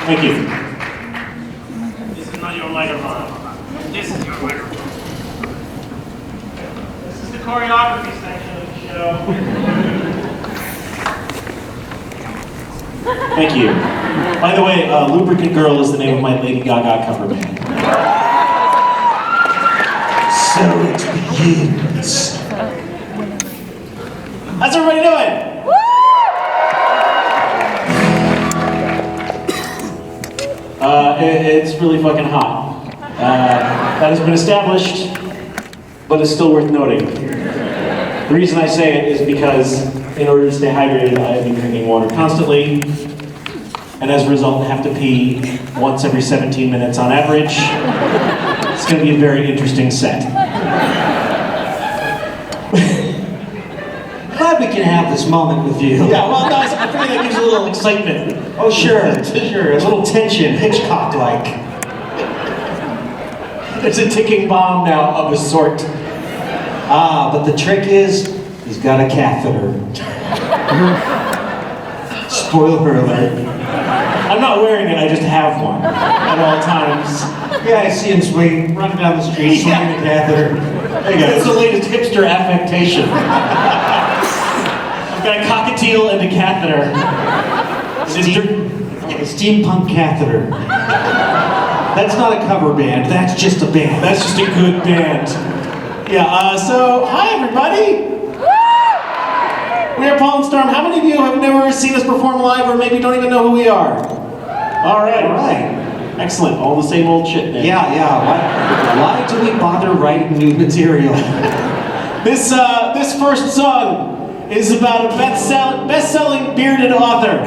Thank you. This is not your microphone. This is your microphone. This is the choreography section of the show. Thank you. By the way, Lubricant Girl is the name of my Lady Gaga cover band. So it begins. How's everybody doing? It's really fucking hot. That has been established, but it's still worth noting. The reason I say it is because in order to stay hydrated, I have been drinking water constantly, and as a result, have to pee once every 17 minutes on average. It's going to be a very interesting set. Glad we can have this moment with you. Yeah, well, guys, I feel that gives a little excitement. Oh, sure, sure. A little tension, Hitchcock-like. There's a ticking bomb now of a sort. Ah, but the trick is, he's got a catheter. Spoiler alert. I'm not wearing it, I just have one at all times. Yeah, I see him swing, running down the street, swinging a catheter. Hey guys, it's the latest hipster affectation. I've got a cockatiel and a catheter. A steampunk catheter. That's not a cover band, that's just a band. That's just a good band. Yeah, so, hi everybody! We are Paul and Storm. How many of you have never seen us perform live or maybe don't even know who we are? Alright. Excellent, all the same old shit then. Yeah. Why do we bother writing new material? This first song is about a best-selling bearded author.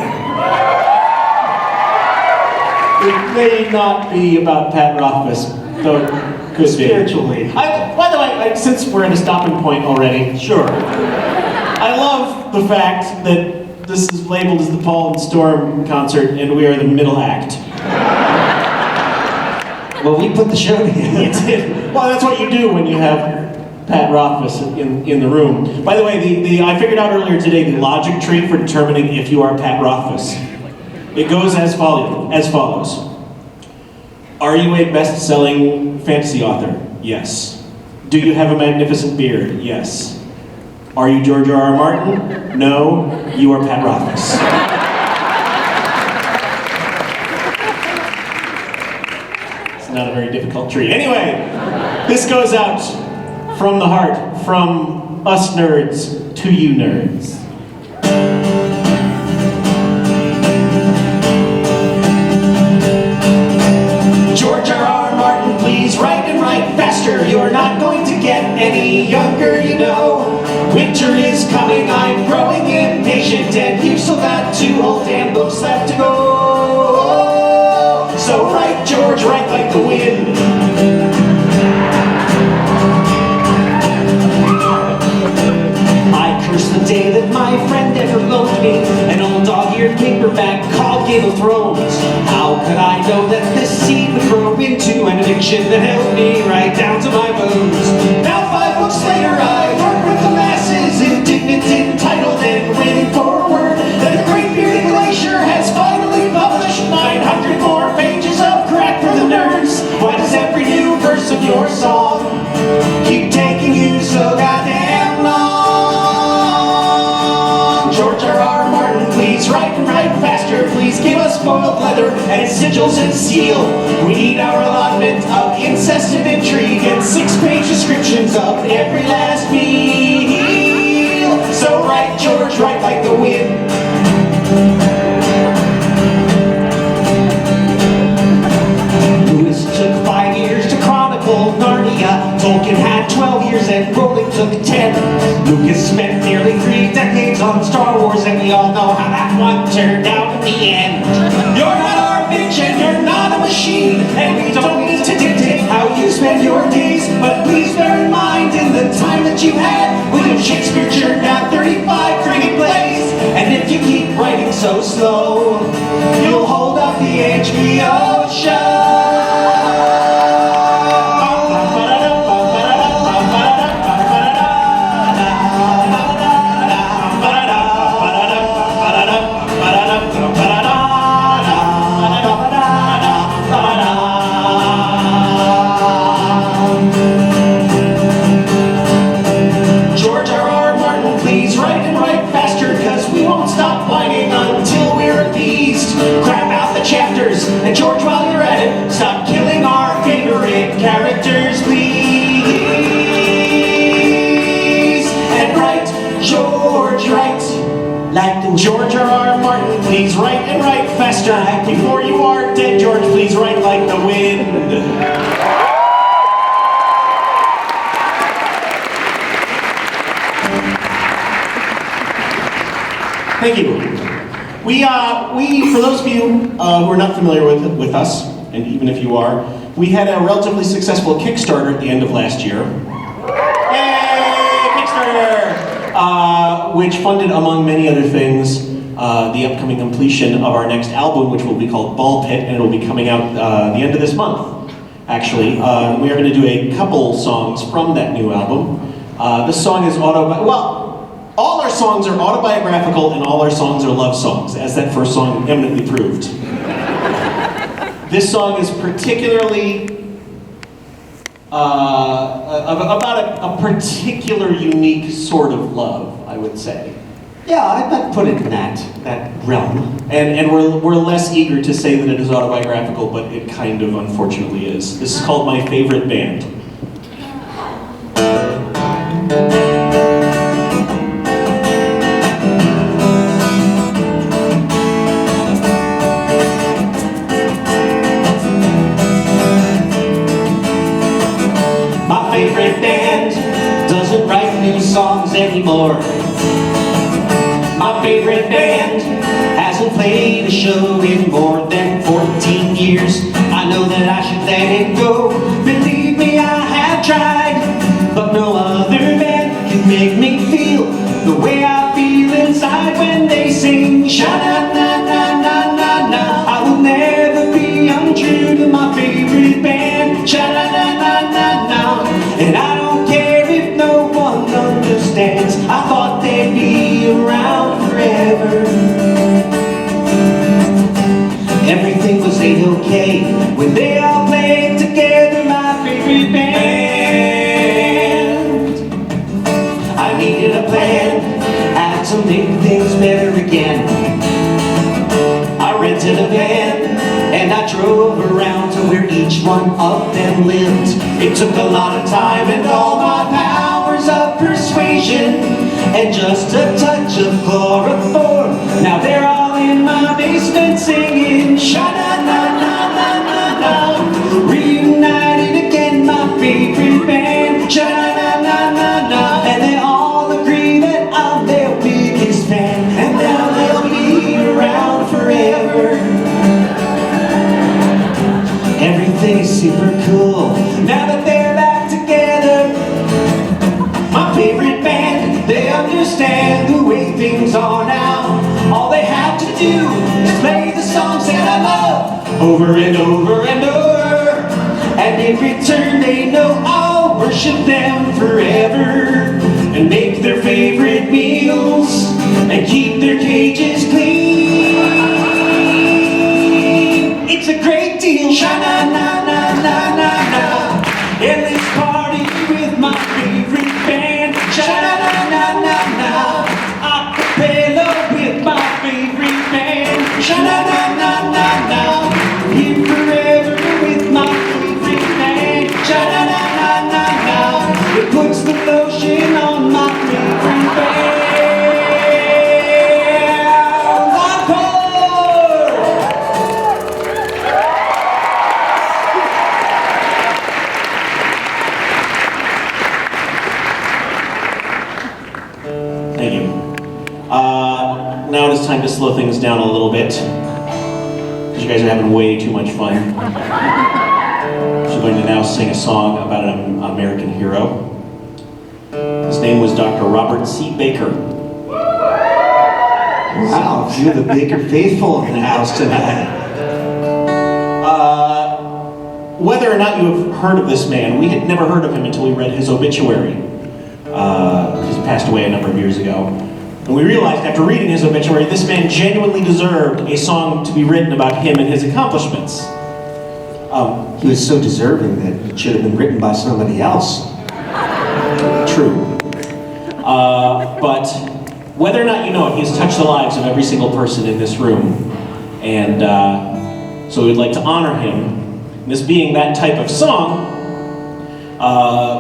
It may not be about Pat Rothfus, though it could be. Spiritually. By the way, since we're at a stopping point already, Sure. I love the fact that this is labeled as the Paul and Storm concert and we are the middle act. Well, we put the show together. You did. Well, that's what you do when you have Pat Rothfus in the room. By the way, I figured out earlier today the logic tree for determining if you are Pat Rothfus. It goes as follows. Are you a best-selling fantasy author? Yes. Do you have a magnificent beard? Yes. Are you George R.R. Martin? No. You are Pat Rothfus. It's not a very difficult tree. Anyway, this goes out from the heart, from us nerds to you nerds. George R.R. Martin, please write and write faster. You're not going to get any younger, you know. Winter is coming, I'm growing impatient, and you've still got 2 whole damn books left to go. So write, George, write like the wind. I curse the day that my friend ever loaned me an old dog-eared paperback called Game of Thrones. How could I know that this seed would grow into an addiction that held me right down to my bones? Now 5 books later, I work with the masses, indignant, entitled, and waiting for word that the Great Bearded Glacier has finally published 900 more pages of crack for the nerds. Why does every new verse of your song keep taking you so goddamn long? George R.R. Martin, please write and write faster. Please give us spoiled leather and sigils and seal. We need our allotment of incest and intrigue and 6-page descriptions of every last meal. So write, George, write like the wind. Lewis took 5 years to chronicle Narnia. Tolkien had 12 years and Rowling took 10. Lucas spent nearly 3 decades on Star Wars, and we all know how that one turned out in the end. You're not our bitch and you're not a machine, and we don't need to dictate how you spend your days. But please bear in mind, in the time that you had, William Shakespeare churned out 35 friggin' plays. And if you keep writing so slow, you'll hold up the HBO show. please write and write faster, cause we won't stop whining until we're appeased. Crap out the chapters, and George, while you're at it, stop killing our favorite characters, please. And write, George, write. Like the George R.R. Martin, please write and write faster. Before you are dead, George, please write like the wind. Thank you. We, for those of you who are not familiar with us, and even if you are, we had a relatively successful Kickstarter at the end of last year. Yay, Kickstarter! Which funded, among many other things, the upcoming completion of our next album, which will be called Ball Pit, and it will be coming out the end of this month, actually. We are going to do a couple songs from that new album. This song is all our songs are autobiographical and all our songs are love songs, as that first song eminently proved. This song is particularly about a particular unique sort of love, I would say. Yeah, I'd put it in that realm. And we're less eager to say that it is autobiographical, but it kind of unfortunately is. This is called My Favorite Band. My favorite band doesn't write new songs anymore. My favorite band hasn't played a show in more than 14 years. I know that I should let it go. Believe me, I have tried, but no other band can make me feel the way I feel inside when they sing sha-na-na-na-na-na-na. I will never be untrue to my favorite band, sha-na-na-na-na-na. And I don't care if no one understands. I thought they'd be around forever. Everything was a-okay when they all played together. My favorite band. I needed a plan, had to make things better again. I rented a van and I drove around to where each one of them lived. It took a lot of time and all my powers of persuasion and just a touch of chloroform. Now they're all in my basement singing sha-na-na-na-na-na-na. Reunited again, my favorite band, sha-na-na-na-na-na. And they all agree that I'm their biggest fan, and now they'll be around forever. Everything is super cool now that they're back together. My favorite band, they understand the way things are now. All they have to do is play the songs that I love over and over and over. And in return they know I'll worship them forever and make their favorite meals and keep their cages clean. It's a great deal, sha-na-na-na-na-na-na. Endless party with my favorite band, sha-na-na-na-na-na. Acapella with my favorite band, sha-na-na-na-na-na. Here forever with my favorite band, sha-na-na-na-na-na. It puts the lotion on my favorite band. Thank you. Now it is time to slow things down a little bit, because you guys are having way too much fun. So I'm going to now sing a song about an American hero. His name was Dr. Robert C. Baker. Wow, a few of the Baker faithful in the house tonight. Whether or not you have heard of this man, we had never heard of him until we read his obituary. He passed away a number of years ago. And we realized after reading his obituary, this man genuinely deserved a song to be written about him and his accomplishments. He was so deserving that it should have been written by somebody else. True. But whether or not you know it, he has touched the lives of every single person in this room. And so we'd like to honor him. And this being that type of song,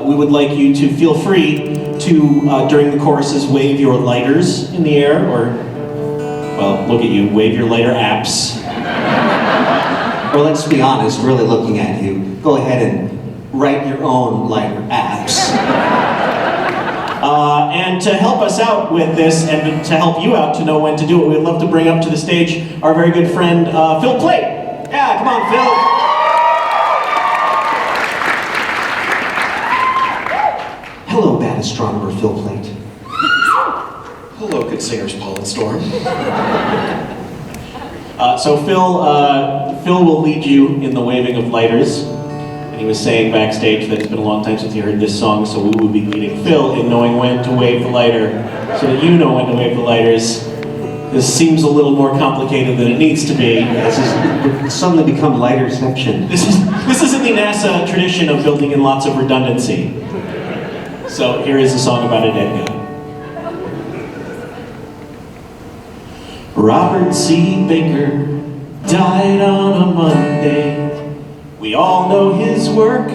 we would like you to feel free to, during the choruses, wave your lighters in the air, or, well, look at you, wave your lighter apps. Or let's be honest, really looking at you, go ahead and write your own lighter apps. And to help us out with this, and to help you out to know when to do it, we'd love to bring up to the stage our very good friend, Phil Plate. Yeah, come on, Phil. Hello, bad astronomer Phil Plate. Hello, good singers Paul and Storm. So Phil will lead you in the waving of lighters. And he was saying backstage that it's been a long time since he heard this song, so we will be leading Phil in knowing when to wave the lighter, so that you know when to wave the lighters. This seems a little more complicated than it needs to be. This has suddenly become lighterception. This isn't the NASA tradition of building in lots of redundancy. So here is a song about a dead guy. Robert C. Baker died on a Monday. We all know his work,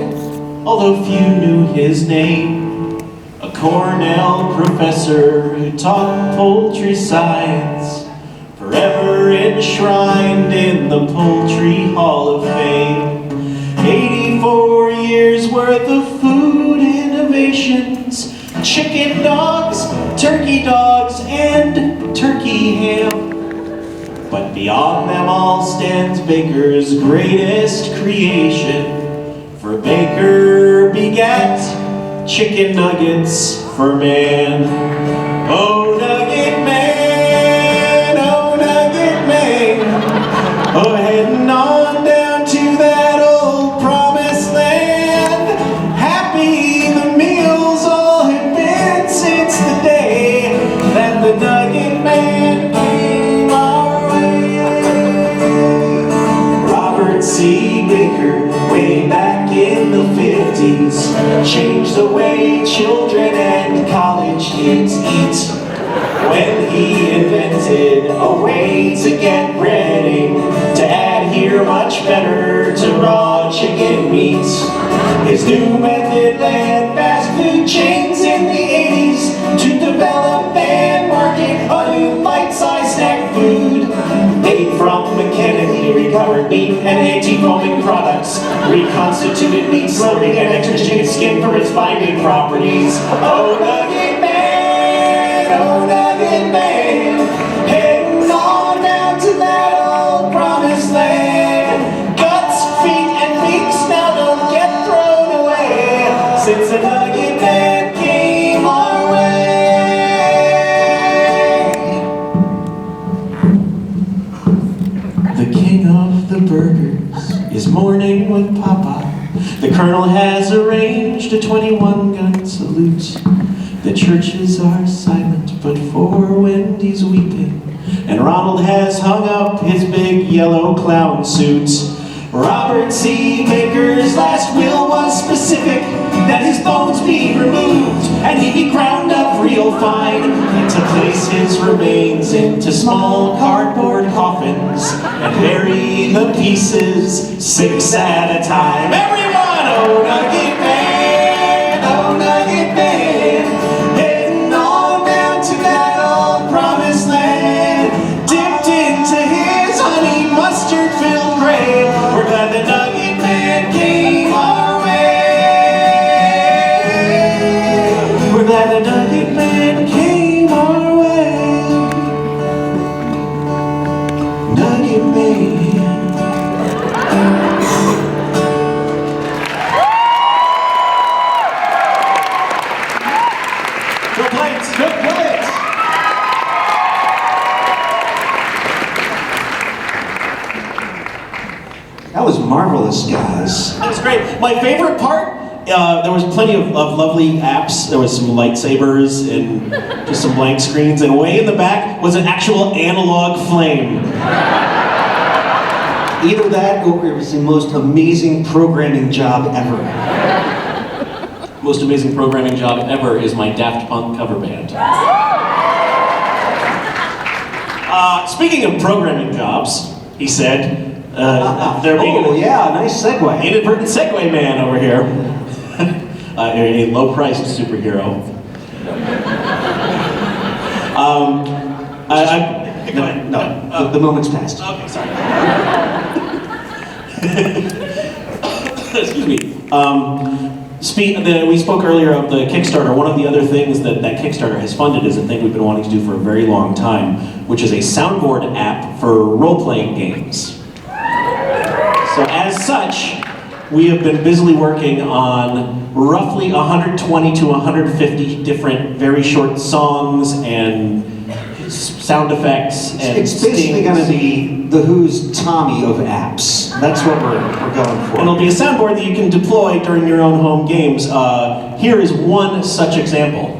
although few knew his name. A Cornell professor who taught poultry science, forever enshrined in the Poultry Hall of Fame. 84 years worth of food innovations, chicken dogs, turkey dogs, and turkey ham. But beyond them all stands Baker's greatest creation. For Baker begat chicken nuggets for man. Oh, nugget man, oh, nugget man. Oh, heading on down to that old promised land. Happy the meals all have been since the day that the nugget man came our way. Robert C. Baker, way back in the 50s, changed the way children and college kids eat. When he invented a way to get breading to adhere much better to raw chicken meat. His new method led fast food chains in the 80s to develop and market a new bite-sized snack food made from mechanically recovered meat and anti-foaming products, reconstituted meat slowly and extra chicken skin for its binding properties. Oh, nugget man, oh, nugget man, heading on down to that old promised land. Guts, feet, and beaks now don't get thrown away, since the nugget man came our way. The king of the burgers is mourning with Papa. The colonel has arranged a 21-gun salute. The churches are silent, but for Wendy's weeping. And Ronald has hung up his big yellow clown suit. Robert C. Baker's last will was specific, that his bones be removed and he be ground up real fine, and to place his remains into small cardboard coffins and bury the pieces 6 at a time. Everyone, oh, nugget man, oh, nugget man, heading on down to that old promised land, dipped into his honey mustard filled grave. We're glad the nugget man came our way. We're glad the nugget man came our way. Nugget man. Good plates, good plates. That was marvelous, guys. That was great. My favorite part, there was plenty of lovely apps. There was some lightsabers and just some blank screens, and way in the back was an actual analog flame. Either that or it was the most amazing programming job ever. most amazing programming job ever is my Daft Punk cover band. Speaking of programming jobs, he said, there being nice segue. inadvertent segue man over here. A low-priced superhero. The moment's passed. Okay, sorry. Excuse me. We spoke earlier of the Kickstarter. One of the other things that Kickstarter has funded is a thing we've been wanting to do for a very long time, which is a soundboard app for role-playing games. So as such, we have been busily working on roughly 120 to 150 different very short songs and sound effects and It's basically going to be the Who's Tommy of apps. That's what we're going for. And it'll be a soundboard that you can deploy during your own home games. Here is one such example.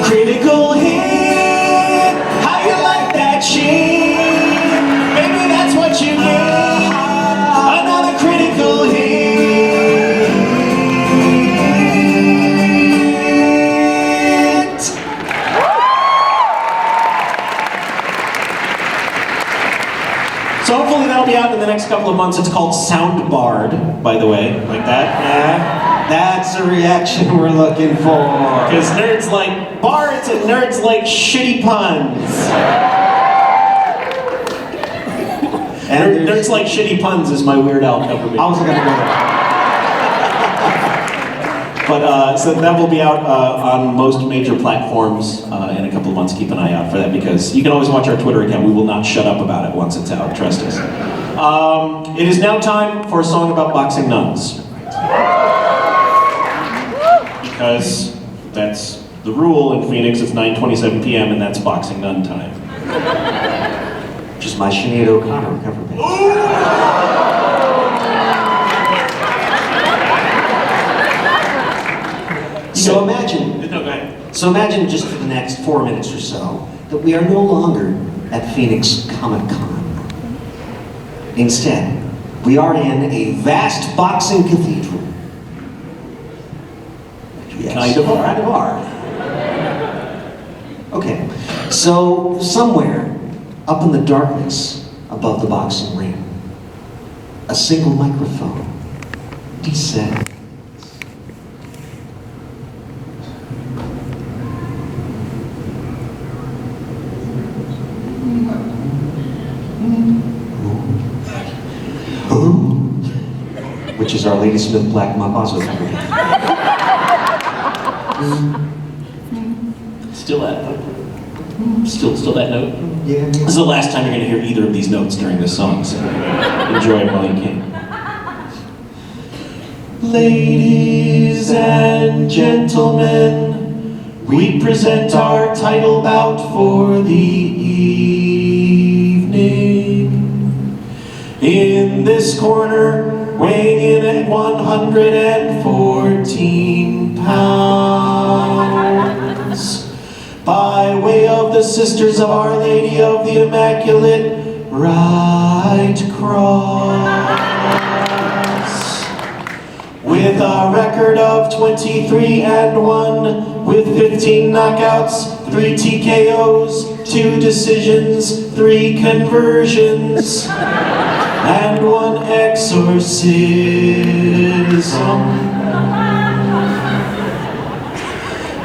Critical hit, how you like that shit? Maybe that's what you get. Another critical hit. So hopefully that'll be out in the next couple of months. It's called Soundbared, by the way, like that. Yeah, that's the reaction we're looking for. Because nerds like bards and nerds like shitty puns. And Nerds like shitty puns is my Weird Al cover band. I was going to go there. But so that will be out on most major platforms in a couple of months. Keep an eye out for that because you can always watch our Twitter account. We will not shut up about it once it's out, trust us. It is now time for a song about boxing nuns. Because that's the rule in Phoenix. It's 9:27 p.m. and that's boxing nun time. Which is my Sinead O'Connor cover band. So imagine just for the next 4 minutes or so that we are no longer at Phoenix Comicon. Instead, we are in a vast boxing cathedral. Yes, Kind of are. Okay, so somewhere up in the darkness above the boxing ring, a single microphone descends. Which is our Lady Smith Black Mabazo cover. Still that note. Still that note. Yeah. This is the last time you're going to hear either of these notes during this song, so enjoy it while you can. Ladies and gentlemen, we present our title bout for the evening. In this corner, weighing in at 114 pounds, by way of the Sisters of Our Lady of the Immaculate Right Cross, with a record of 23-1, with 15 knockouts, 3 TKOs, 2 decisions, 3 conversions, and 1 exorcism.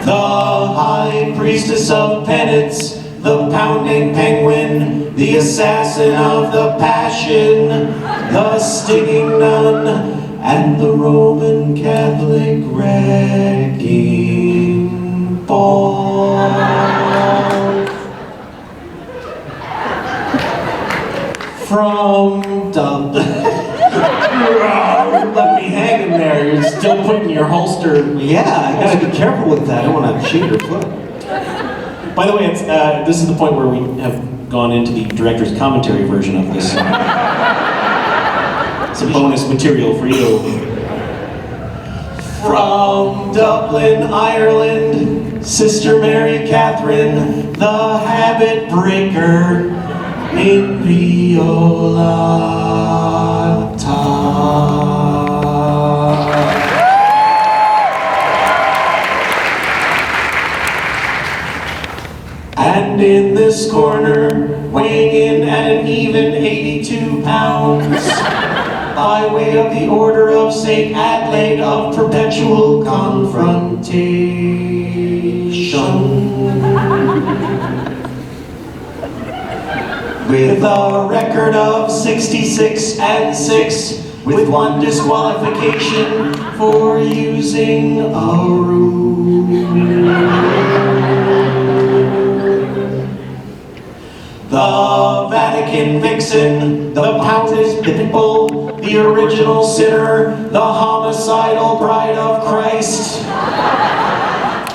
The High Priestess of Penance, the Pounding Penguin, the Assassin of the Passion, the Stinging Nun, and the Roman Catholic Wrecking Ball. From Dublin. Left me hanging there. You're still putting your holster. Yeah, I gotta be careful with that. I don't want to shoot your foot. By the way, it's, this is the point where we have gone into the director's commentary version of this song. Some bonus material for you. From Dublin, Ireland, Sister Mary Catherine, the habit breaker in Violata. And in this corner, weighing in at an even 82 pounds, by way of the Order of St. Adelaide of Perpetual Confrontation, with a record of 66-6, with 1 disqualification for using a room. The Vatican Vixen, the Countess Pitbull, the original sinner, the homicidal bride of Christ,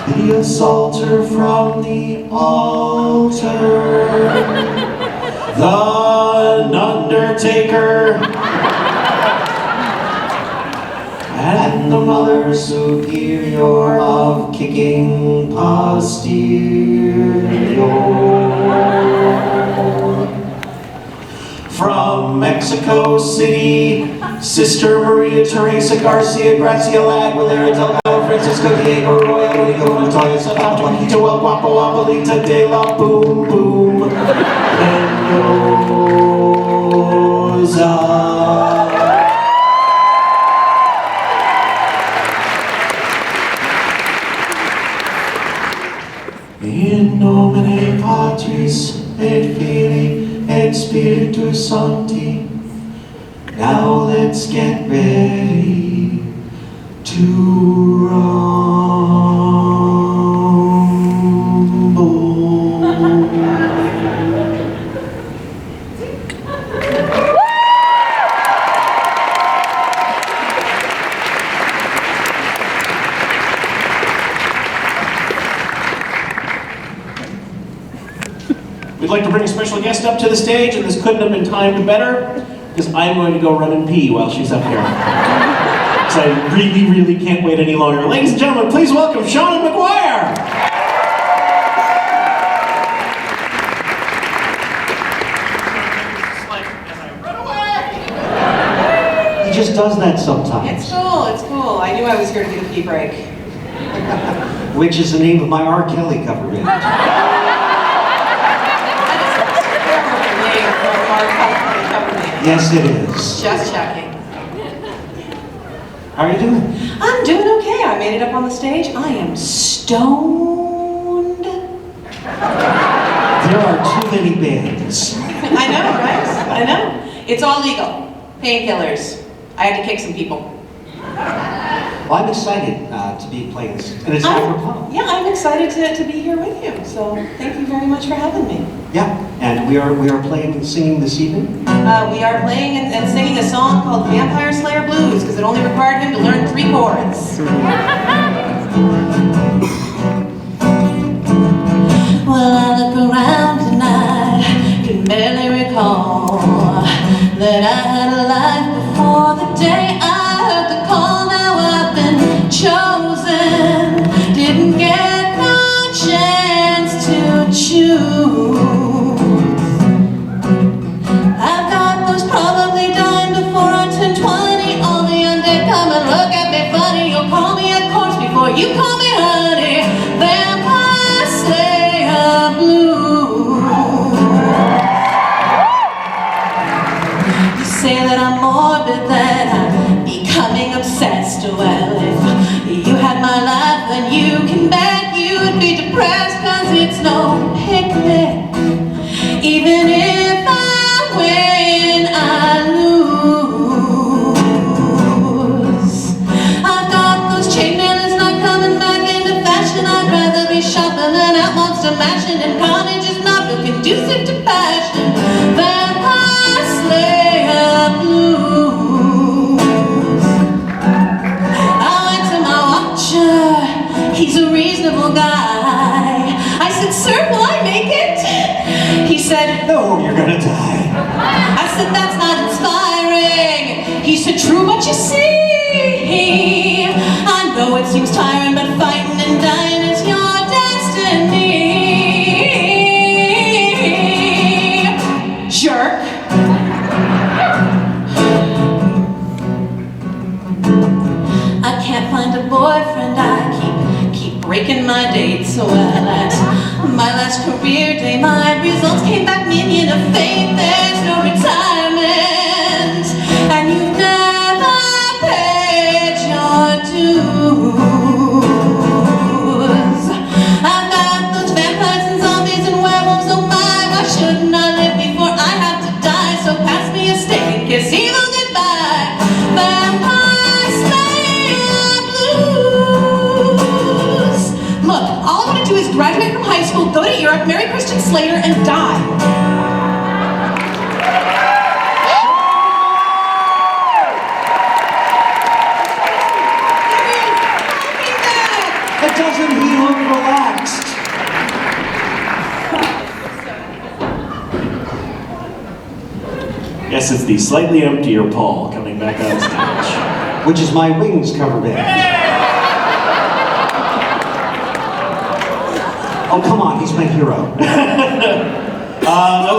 the assaulter from the altar, the undertaker, and the mother superior of kicking posterior. From Mexico City, Sister Maria Teresa Garcia Gracia Aguilera Delgado Francisco Diego Royal Rodrigo Montoya Zapata Juanito El Guapo Abuelita de la Boom Boom Mendoza. In nomine Patris et Filii et Spiritus Sancti. Now let's get ready to rumble. We'd like to bring a special guest up to the stage, and this couldn't have been timed better, because I'm going to go run and pee while she's up here. Because I really, really can't wait any longer. Ladies and gentlemen, please welcome Sean McGuire! It's like, as I run away! He just does that sometimes. It's cool, it's cool. I knew I was here to get a pee break. Which is the name of my R. Kelly cover band. Yes, it is. Just checking. How are you doing? I'm doing okay. I made it up on the stage. I am stoned. There are too many bands. I know, right? I know. It's all legal. Painkillers. I had to kick some people. Well, I'm excited to be playing this, and it's apropos. Yeah, I'm excited to be here with you. So thank you very much for having me. Yeah, and we are playing and singing this evening. We are playing and singing a song called Vampire Slayer Blues because it only required him to learn 3 chords. Well, I look around tonight, can barely recall that I had a life before the day I heard the call. Now I've been chosen, didn't get no chance to choose. I've got those probably dying before I turn 20. All the undead come and look at me funny. You'll call me a corpse before you call me honey. Vampire Slayer Blues. You say that I'm morbid, that I'm becoming obsessed. Well, if you had my life, then you can bet you'd be depressed, cause it's no picnic. Even if I win, I lose. I've got those chainmail, it's not coming back into fashion. I'd rather be shopping than out monster mashing, and carnage is not real conducive to passion. Vampire Slayer Blues. I went to my watcher, he's a reasonable guy. I said, sir, will I make it? He said, No, you're gonna die. I said, that's not inspiring. He said, true, but you see, I know it seems tiring, but fighting and dying is your destiny. Jerk. breaking my dates. Well, at my last career day, my results came back minion of fate. There's no retirement, and you've never paid your dues. I've got those vampires and zombies and werewolves, oh my, why shouldn't I live before I have to die? So pass me a steak and kiss evil goodbye. Vampire Slayer blues. Look, all I want to do is graduate from high school, go to Europe, marry Christian Slater, and die. But doesn't he look relaxed? Yes, it's the slightly emptier Paul coming back on stage. Which is my Wings cover band. Oh, come on, he's my hero.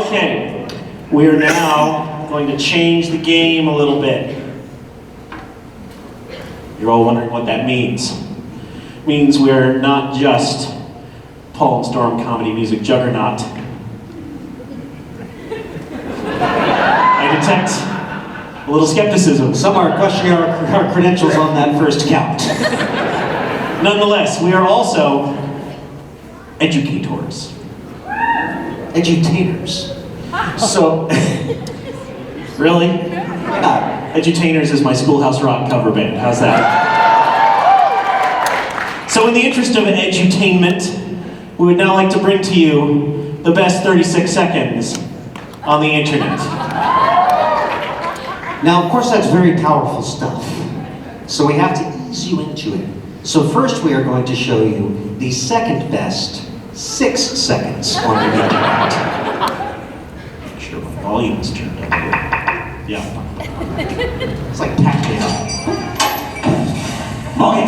Okay, we are now going to change the game a little bit. You're all wondering what that means. It means we're not just Paul and Storm comedy music juggernaut. I detect a little skepticism. Some are questioning our credentials on that first count. Nonetheless, we are also educators. Edutators. So, really? Edutainers is my Schoolhouse Rock cover band. How's that? So in the interest of edutainment, we would now like to bring to you the best 36 seconds on the internet. Now, of course, that's very powerful stuff. So we have to ease you into it. So first we are going to show you the second best 6 seconds on the internet. Make sure my volume is turned up here. Yeah. It's like Pac-Man. Okay.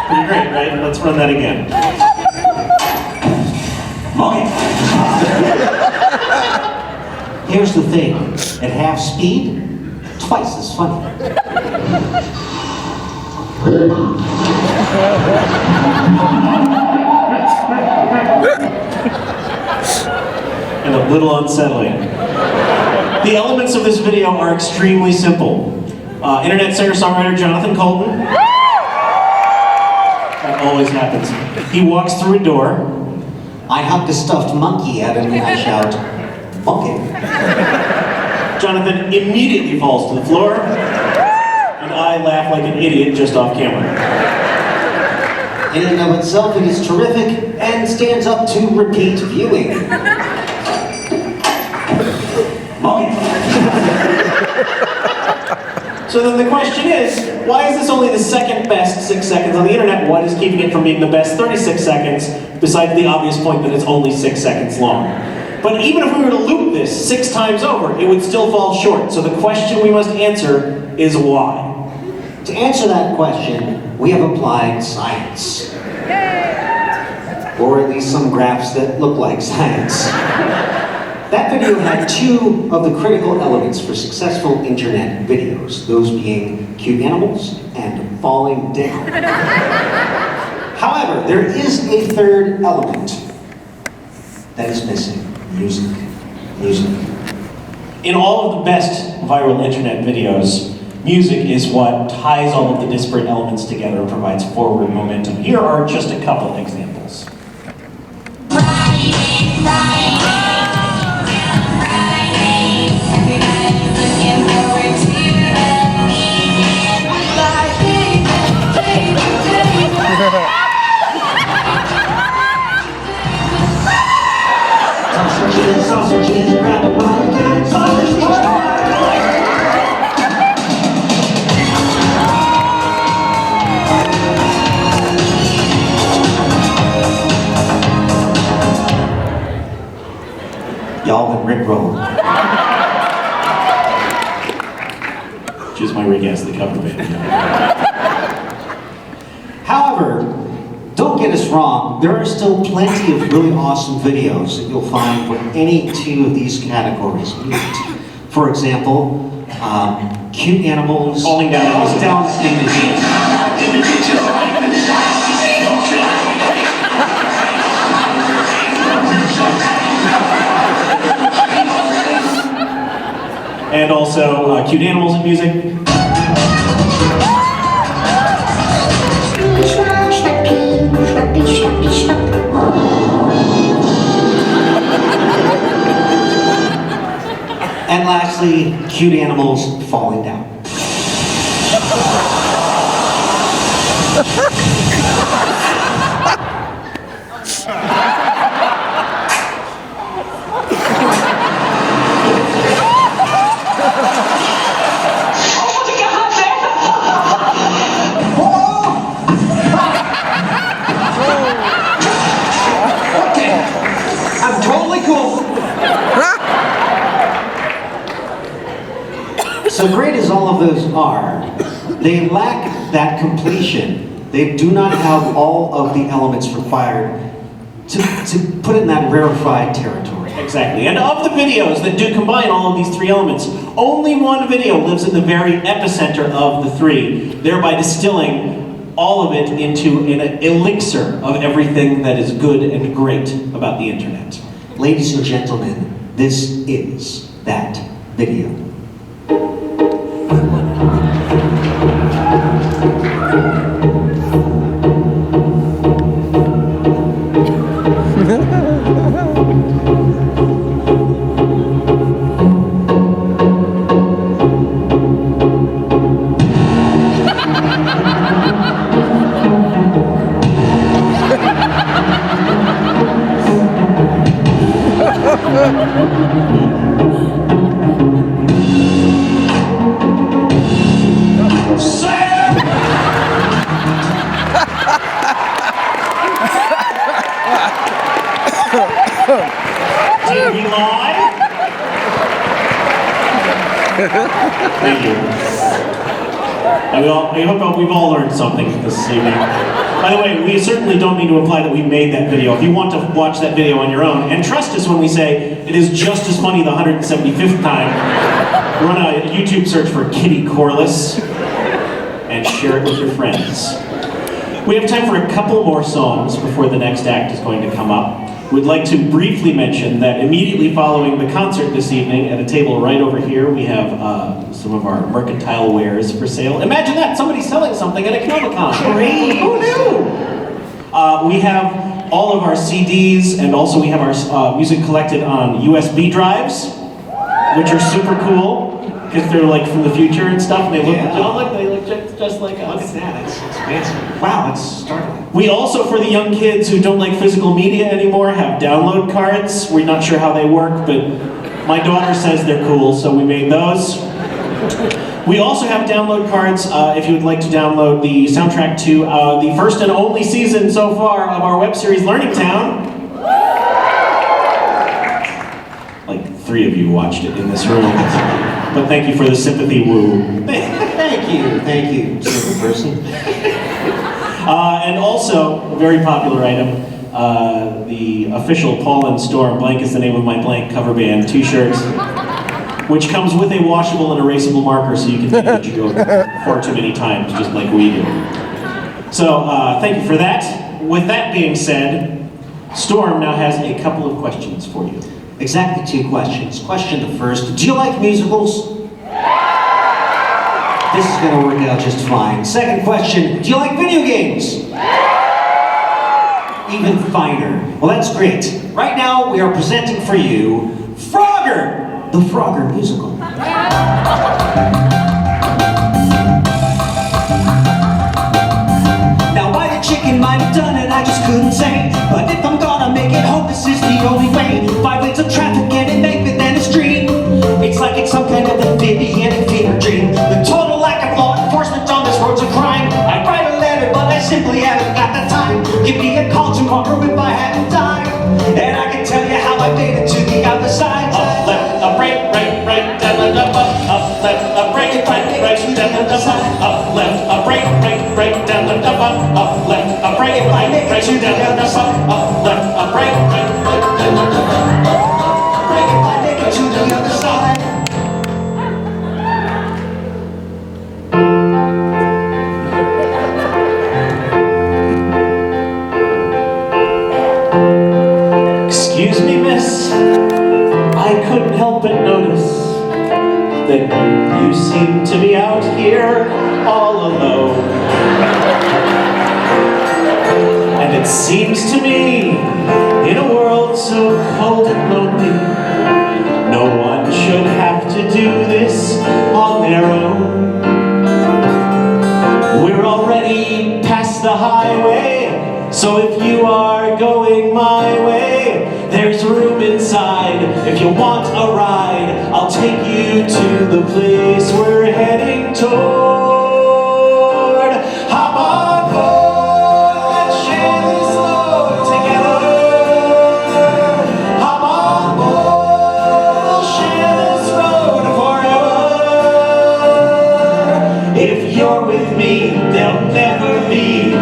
Pretty great, right? Let's run that again. Okay. Here's the thing. At half speed, twice as funny. And a little unsettling. The elements of this video are extremely simple. Internet singer-songwriter Jonathan Colton. That always happens. He walks through a door. I huck a stuffed monkey at him and I shout, monkey. Jonathan immediately falls to the floor, and I laugh like an idiot just off camera. In and of itself, it is terrific and stands up to repeat viewing. So then the question is, why is this only the second best 6 seconds on the internet? What is keeping it from being the best 36 seconds, besides the obvious point that it's only 6 seconds long? But even if we were to loop this 6 times over, it would still fall short. So the question we must answer is why? To answer that question, we have applied science. Or at least some graphs that look like science. That video had 2 of the critical elements for successful internet videos, those being cute animals and falling down. However, there is a third element that is missing. Music. Music. In all of the best viral internet videos, music is what ties all of the disparate elements together and provides forward momentum. Here are just a couple of examples. Sausages, grab a pumpkin, sausage Y'all been rickrolled. Which is my re-guess, the cover band. However, don't get us wrong, there are still plenty of really awesome videos that you'll find where any 2 of these categories meet. For example, cute animals falling down images. and also cute animals and music. And lastly, cute animals falling down. I'm totally cool. So great as all of those are, they lack that completion. They do not have all of the elements required to put it in that rarefied territory. Exactly. And of the videos that do combine all of these three elements, only one video lives in the very epicenter of the three, thereby distilling all of it into an elixir of everything that is good and great about the internet. Ladies and gentlemen, this is that video. Did we lie? Thank you. And I hope we've all learned something this evening. By the way, we certainly don't mean to imply that we made that video. If you want to watch that video on your own, and trust us when we say it is just as funny the 175th time, run a YouTube search for Kitty Corliss and share it with your friends. We have time for a couple more songs before the next act is going to come up. We'd like to briefly mention that immediately following the concert this evening, at a table right over here, we have some of our mercantile wares for sale. Imagine that, somebody selling something at a Comicon. Great. Who knew? We have all of our CDs, and also we have our music collected on USB drives, which are super cool, because they're like from the future and stuff, and they look, they look just like us. Look at that, it's fancy. Wow, it's startling. We also, for the young kids who don't like physical media anymore, have download cards. We're not sure how they work, but my daughter says they're cool, so we made those. We also have download cards if you would like to download the soundtrack to the first and only season so far of our web series Learning Town. Like 3 of you watched it in this room, but thank you for the sympathy woo. Thank you, single person. And also, a very popular item, the official Paul and Storm, Blank is the Name of My Blank cover band t-shirts, which comes with a washable and erasable marker so you can think that you go far too many times, just like we do. So, thank you for that. With that being said, Storm now has a couple of questions for you. Exactly 2 questions. Question the first, do you like musicals? This is going to work out just fine. Second question, do you like video games? Even finer. Well, that's great. Right now, we are presenting for you Frogger, the Frogger musical. Now, why the chicken might have done it, I just couldn't say. But if I'm gonna make it home, this is the only way. 5 lanes of traffic and embankment and a stream. It's like it's some kind of amphibian fever dream. The total lack of law enforcement on this road's a crime. I write a letter, but I simply haven't got the time. Give me a call tomorrow if I haven't time, and I can tell you how I made it to the other side. Up, left, up, right, down, up, up, left, up, right, down, up, up, left, up, right, down, up, left, up, right, down, up, left, up, right, down, up, If I make it to the other side. Excuse me, miss. I couldn't help but notice that seem to be out here all alone. And it seems to me, in a world so cold and lonely, no one should have to do this on their own. We're already past the highway, so if you are going my way, there's room inside. If you want a ride, I'll take you to the place we're heading toward. Hop on board, let's share this load together. Hop on board, we'll share this road forever. If you're with me, there'll never be a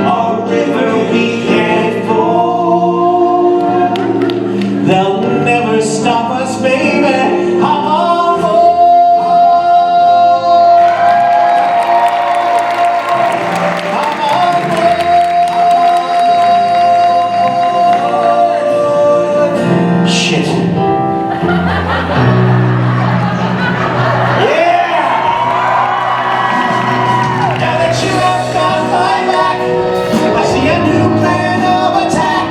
river we can't ford. They'll never stop us, baby. Hop on board. Hop on board. Shit. Yeah! Now that you have got my back, I see a new plan of attack.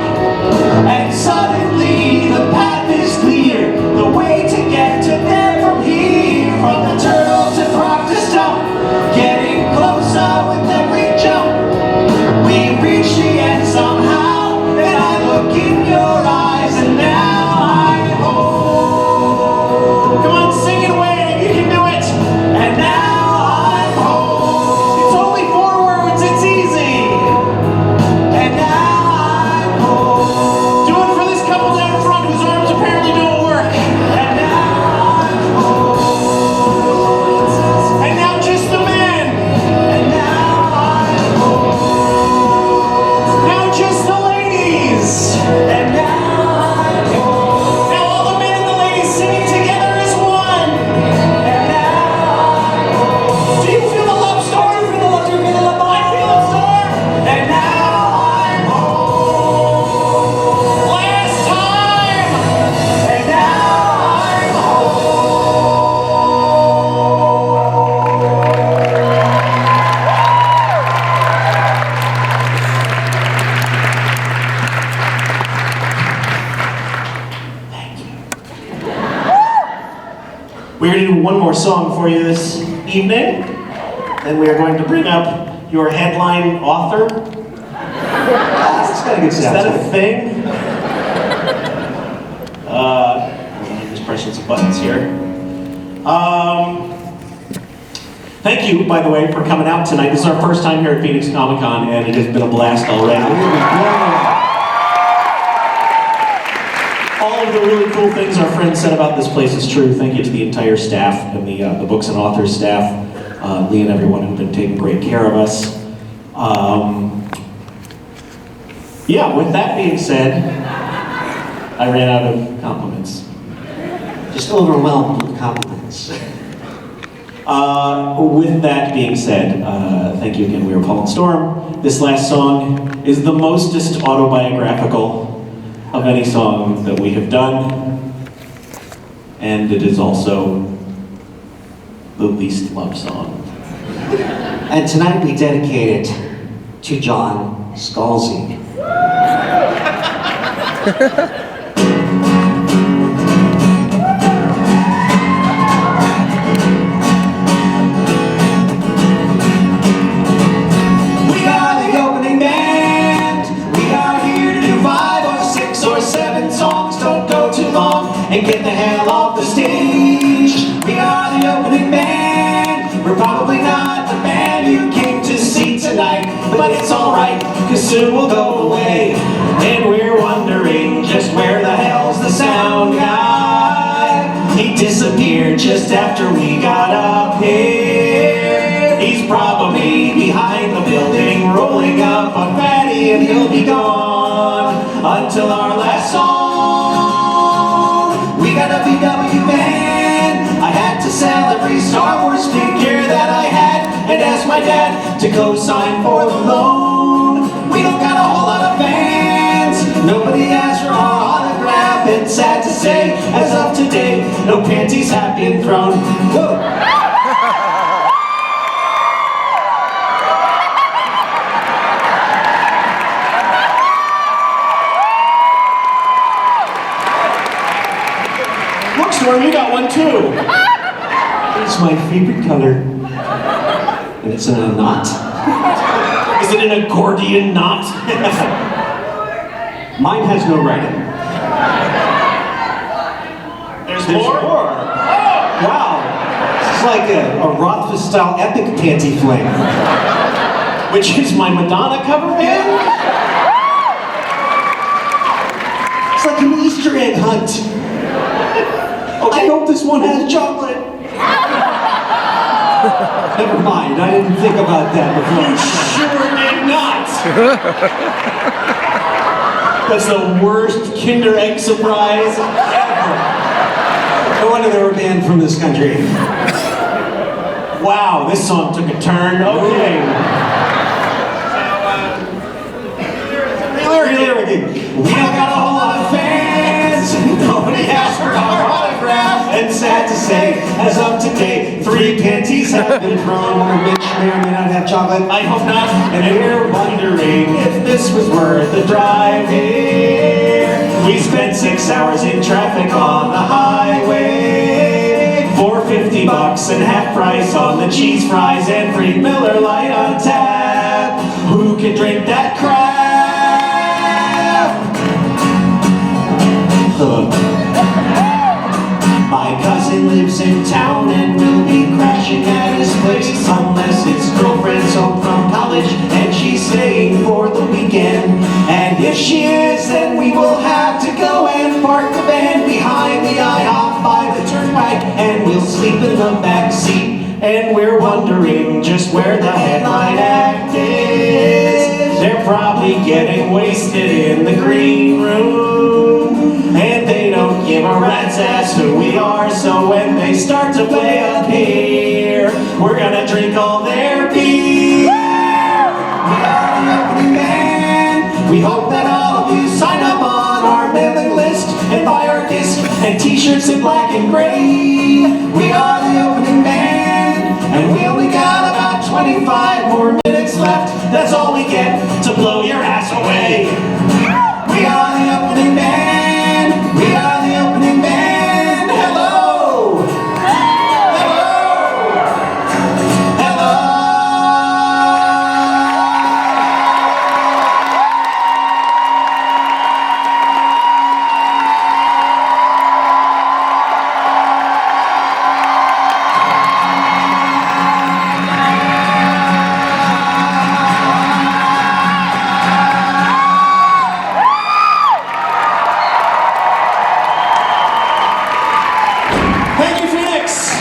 And suddenly the path is clear, the way to get to there from here. From the turtle to practice jump, getting closer with every jump. We reach the end somehow, and I look in your eyes, and now I'm home. Come on, sing it away, you can do it. And now I'm home. It's only 4 words, it's easy. And now I'm home. Do it for this couple down front whose arms apparently don't work. And now I'm home. And now just the men. And now I'm home. Now just the ladies. And now I'm home. Now all the men and the ladies singing together as one. And now I'm home. Do you feel the love storm? Do you feel the love? Do you feel the love? I feel the storm. And now I'm home. Last time. And now I'm We're going to do one more song for you this evening. Then we are going to bring up your headline author. It's got a good Is sound that to a it. thing? I'm just pressing some buttons here. Thank you, by the way, for coming out tonight. This is our first time here at Phoenix Comicon, and it has been a blast already. All of the really cool things our friends said about this place is true. Thank you to the entire staff and the books and authors staff, Lee and everyone who've been taking great care of us. Yeah, with that being said, I ran out of compliments. Just overwhelmed with compliments. With that being said, thank you again. We are Paul and Storm. This last song is the mostest autobiographical of any song that we have done, and it is also the least loved song. And tonight we dedicate it to John Scalzi. We are the opening band. We are here to do 5 or 6 or 7 songs. Don't go too long and get the hell off the stage. We are the opening band. We're probably not the band you came to see tonight, but it's alright, cause soon we'll go away. And we're wondering just where the hell's the sound guy? He disappeared just after we got up here. He's probably behind the building, rolling up a fatty, and he'll be gone until our last song. We got a VW van. I had to sell every Star Wars figure that I had, and ask my dad to co-sign for the loan. We don't got a whole lot of fans. Nobody asked for our autograph. It's sad to say, as of today, no panties have been thrown. Whoa. Storm, you got one too. It's my favorite color. And it's in a knot. Is it an accordion knot? Mine has no writing. There's There's more? more. Wow. This is like a Rothfus style epic panty fling. Which is my Madonna cover band? It's like an Easter egg hunt. I hope this one has chocolate. Never mind, I didn't think about that before. Sure did not. That's the worst Kinder Egg surprise ever. No wonder they were banned from this country. Wow, this song took a turn. Okay. We don't got a whole lot of fans. Nobody asked for our autograph. And sad to say, as of today, 3 panties have been thrown. Little bitch may or may not have chocolate. I hope not. And we're wondering if this was worth the drive here. We spent 6 hours in traffic on the highway for $50 and half price on the cheese fries and free Miller Lite on tap. Who can drink that crap? My cousin lives in town and will be crashing at his place unless his girlfriend's home from college and she's staying for the weekend. And if she is, then we will have to go and park the van behind the IHOP by the turnpike, and we'll sleep in the back seat. And we're wondering just where the headline act is. They're probably getting wasted in the green room, and they don't give a rat's ass who we are. So when they start to play up here, we're gonna drink all their beer. We are the opening band. We hope that all of you sign up on our mailing list and buy our disc and t-shirts in black and gray. We are the opening band, and we only got about 25 more minutes left. That's all we get to blow your ass away. We are the opening band. We are the opening band. Hello. Hello. Hello. Thank you, Phoenix.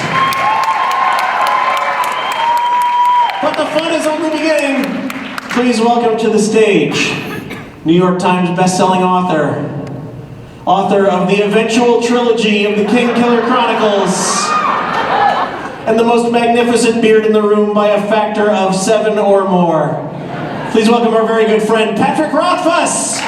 But the fun is only beginning. Please welcome to the stage New York Times best-selling author of the eventual trilogy of the King Killer Chronicles, and the most magnificent beard in the room by a factor of 7 or more. Please welcome our very good friend, Patrick Rothfus.